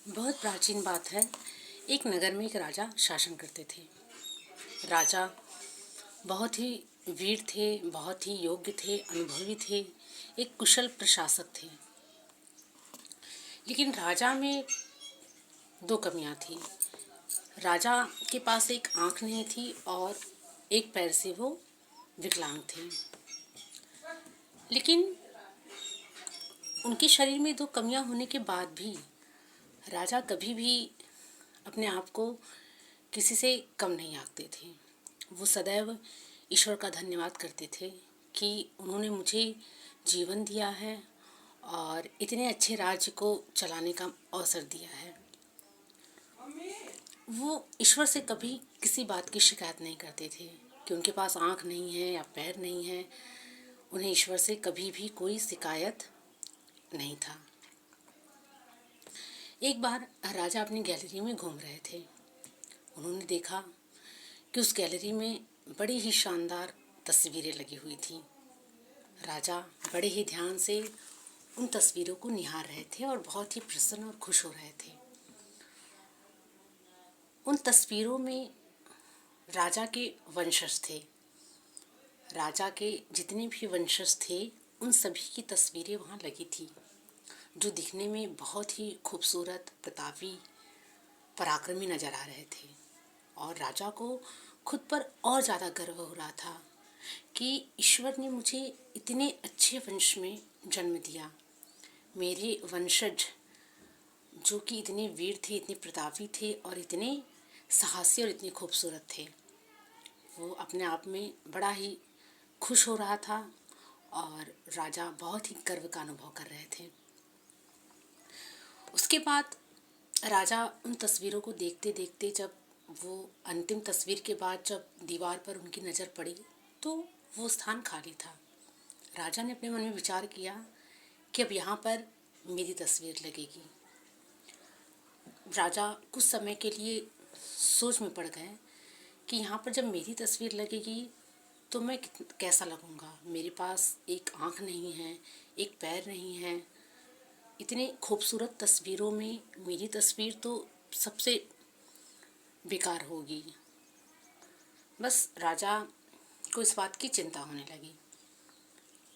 बहुत प्राचीन बात है। एक नगर में एक राजा शासन करते थे। राजा बहुत ही वीर थे, बहुत ही योग्य थे, अनुभवी थे, एक कुशल प्रशासक थे। लेकिन राजा में दो कमियां थी। राजा के पास एक आंख नहीं थी और एक पैर से वो विकलांग थे। लेकिन उनके शरीर में दो कमियां होने के बाद भी राजा कभी भी अपने आप को किसी से कम नहीं आंकते थे। वो सदैव ईश्वर का धन्यवाद करते थे कि उन्होंने मुझे जीवन दिया है और इतने अच्छे राज्य को चलाने का अवसर दिया है। वो ईश्वर से कभी किसी बात की शिकायत नहीं करते थे कि उनके पास आँख नहीं है या पैर नहीं है। उन्हें ईश्वर से कभी भी कोई शिकायत नहीं था। एक बार राजा अपनी गैलरी में घूम रहे थे। उन्होंने देखा कि उस गैलरी में बड़ी ही शानदार तस्वीरें लगी हुई थीं। राजा बड़े ही ध्यान से उन तस्वीरों को निहार रहे थे और बहुत ही प्रसन्न और खुश हो रहे थे। उन तस्वीरों में राजा के वंशज थे। राजा के जितने भी वंशज थे उन सभी की तस्वीरें वहाँ लगी थी, जो दिखने में बहुत ही खूबसूरत, प्रतापी, पराक्रमी नजर आ रहे थे। और राजा को खुद पर और ज़्यादा गर्व हो रहा था कि ईश्वर ने मुझे इतने अच्छे वंश में जन्म दिया। मेरे वंशज जो कि इतने वीर थे, इतने प्रतापी थे और इतने साहसी और इतने खूबसूरत थे। वो अपने आप में बड़ा ही खुश हो रहा था और राजा बहुत ही गर्व का अनुभव कर रहे थे। उसके बाद राजा उन तस्वीरों को देखते देखते, जब वो अंतिम तस्वीर के बाद जब दीवार पर उनकी नज़र पड़ी तो वो स्थान खाली था। राजा ने अपने मन में विचार किया कि अब यहाँ पर मेरी तस्वीर लगेगी। राजा कुछ समय के लिए सोच में पड़ गए कि यहाँ पर जब मेरी तस्वीर लगेगी तो मैं कैसा लगूँगा। मेरे पास एक आँख नहीं है, एक पैर नहीं है। इतने खूबसूरत तस्वीरों में मेरी तस्वीर तो सबसे बेकार होगी। बस राजा को इस बात की चिंता होने लगी।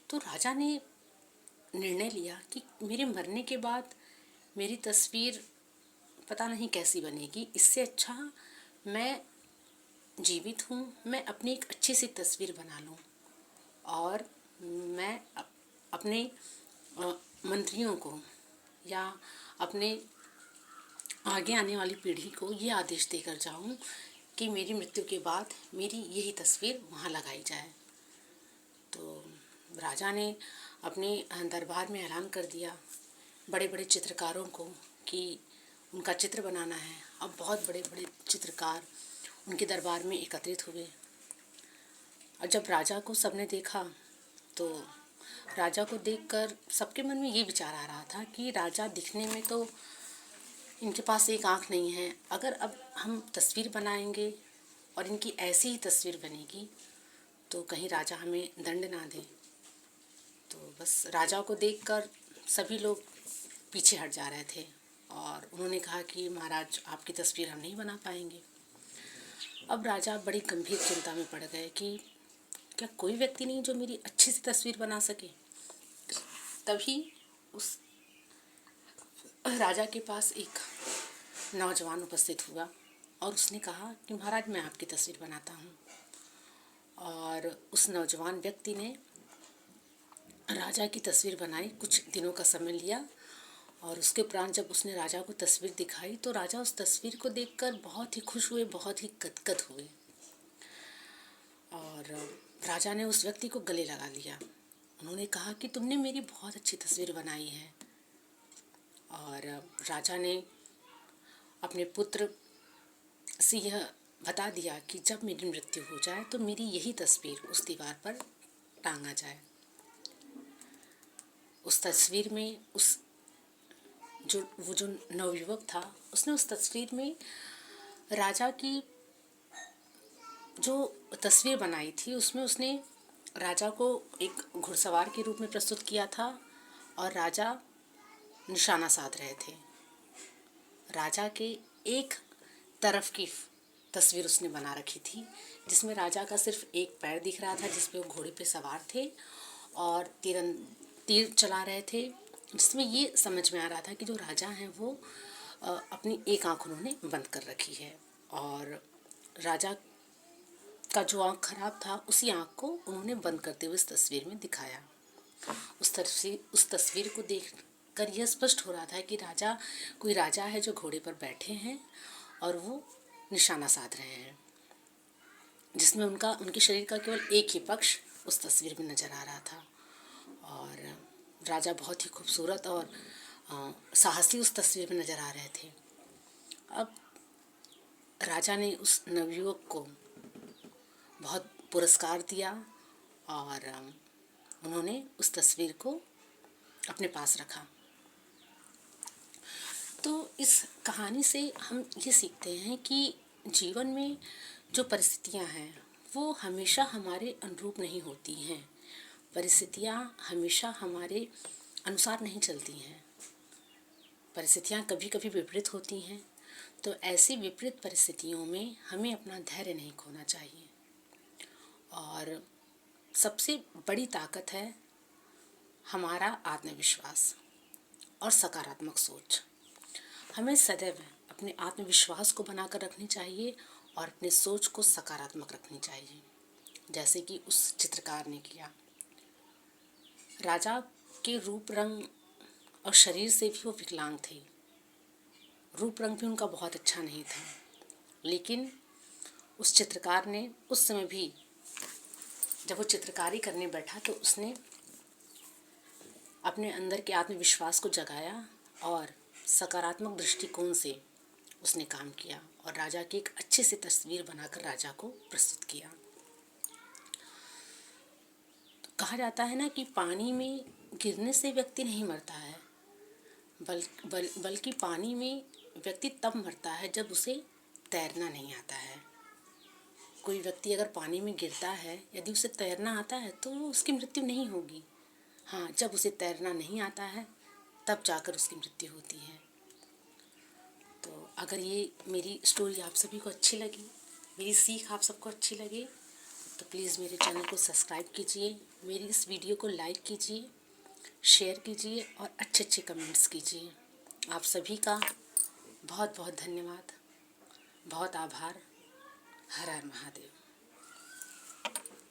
तो राजा ने निर्णय लिया कि मेरे मरने के बाद मेरी तस्वीर पता नहीं कैसी बनेगी। इससे अच्छा मैं जीवित हूँ, मैं अपनी एक अच्छी सी तस्वीर बना लूँ और मैं अपने मंत्रियों को या अपने आगे आने वाली पीढ़ी को ये आदेश देकर जाऊं कि मेरी मृत्यु के बाद मेरी यही तस्वीर वहाँ लगाई जाए। तो राजा ने अपने दरबार में ऐलान कर दिया बड़े बड़े चित्रकारों को कि उनका चित्र बनाना है। अब बहुत बड़े बड़े चित्रकार उनके दरबार में एकत्रित हुए। और जब राजा को सबने देखा तो राजा को देखकर सबके मन में ये विचार आ रहा था कि राजा दिखने में तो इनके पास एक आँख नहीं है। अगर अब हम तस्वीर बनाएंगे और इनकी ऐसी ही तस्वीर बनेगी तो कहीं राजा हमें दंड ना दे। तो बस राजा को देखकर सभी लोग पीछे हट जा रहे थे और उन्होंने कहा कि महाराज, आपकी तस्वीर हम नहीं बना पाएंगे। अब राजा बड़ी गंभीर चिंता में पड़ गए कि क्या कोई व्यक्ति नहीं जो मेरी अच्छी सी तस्वीर बना सके। तभी उस राजा के पास एक नौजवान उपस्थित हुआ और उसने कहा कि महाराज, मैं आपकी तस्वीर बनाता हूँ। और उस नौजवान व्यक्ति ने राजा की तस्वीर बनाई। कुछ दिनों का समय लिया और उसके उपरांत जब उसने राजा को तस्वीर दिखाई तो राजा उस तस्वीर को देखकर बहुत ही खुश हुए, बहुत ही गदगद हुए। और राजा ने उस व्यक्ति को गले लगा लिया। उन्होंने कहा कि तुमने मेरी बहुत अच्छी तस्वीर बनाई है। और राजा ने अपने पुत्र से यह बता दिया कि जब मेरी मृत्यु हो जाए तो मेरी यही तस्वीर उस दीवार पर टांगा जाए। उस तस्वीर में वो जो नवयुवक था, उसने उस तस्वीर में राजा की जो तस्वीर बनाई थी उसमें उसने राजा को एक घुड़सवार के रूप में प्रस्तुत किया था और राजा निशाना साध रहे थे। राजा के एक तरफ की तस्वीर उसने बना रखी थी, जिसमें राजा का सिर्फ एक पैर दिख रहा था, जिसपे वो घोड़े पे सवार थे और तीर चला रहे थे, जिसमें ये समझ में आ रहा था कि जो राजा हैं वो अपनी एक आंख उन्होंने बंद कर रखी है और राजा का जो आंख खराब था उसी आंख को उन्होंने बंद करते हुए इस तस्वीर में दिखाया। उस तस्वीर को देख कर यह स्पष्ट हो रहा था कि कोई राजा है जो घोड़े पर बैठे हैं और वो निशाना साध रहे हैं, जिसमें उनके शरीर का केवल एक ही पक्ष उस तस्वीर में नजर आ रहा था। और राजा बहुत ही खूबसूरत और साहसी उस तस्वीर में नजर आ रहे थे। अब राजा ने उस नवयुवक को बहुत पुरस्कार दिया और उन्होंने उस तस्वीर को अपने पास रखा। तो इस कहानी से हम ये सीखते हैं कि जीवन में जो परिस्थितियां हैं वो हमेशा हमारे अनुरूप नहीं होती हैं। परिस्थितियां हमेशा हमारे अनुसार नहीं चलती हैं। परिस्थितियां कभी कभी विपरीत होती हैं, तो ऐसी विपरीत परिस्थितियों में हमें अपना धैर्य नहीं खोना चाहिए। और सबसे बड़ी ताकत है हमारा आत्मविश्वास और सकारात्मक सोच। हमें सदैव अपने आत्मविश्वास को बनाकर रखनी चाहिए और अपने सोच को सकारात्मक रखनी चाहिए, जैसे कि उस चित्रकार ने किया। राजा के रूप रंग और शरीर से भी वो विकलांग थे, रूप रंग भी उनका बहुत अच्छा नहीं था, लेकिन उस चित्रकार ने उस समय भी जब वो चित्रकारी करने बैठा तो उसने अपने अंदर के आत्मविश्वास को जगाया और सकारात्मक दृष्टिकोण से उसने काम किया और राजा की एक अच्छी सी तस्वीर बनाकर राजा को प्रस्तुत किया। तो कहा जाता है ना कि पानी में गिरने से व्यक्ति नहीं मरता है, बल्कि पानी में व्यक्ति तब मरता है जब उसे तैरना नहीं आता है। कोई व्यक्ति अगर पानी में गिरता है, यदि उसे तैरना आता है तो उसकी मृत्यु नहीं होगी। हाँ, जब उसे तैरना नहीं आता है तब जाकर उसकी मृत्यु होती है। तो अगर ये मेरी स्टोरी आप सभी को अच्छी लगी, मेरी सीख आप सबको अच्छी लगे, तो प्लीज़ मेरे चैनल को सब्सक्राइब कीजिए, मेरी इस वीडियो को लाइक कीजिए, शेयर कीजिए और अच्छे अच्छे कमेंट्स कीजिए। आप सभी का बहुत बहुत धन्यवाद, बहुत आभार। हर हर महादेव।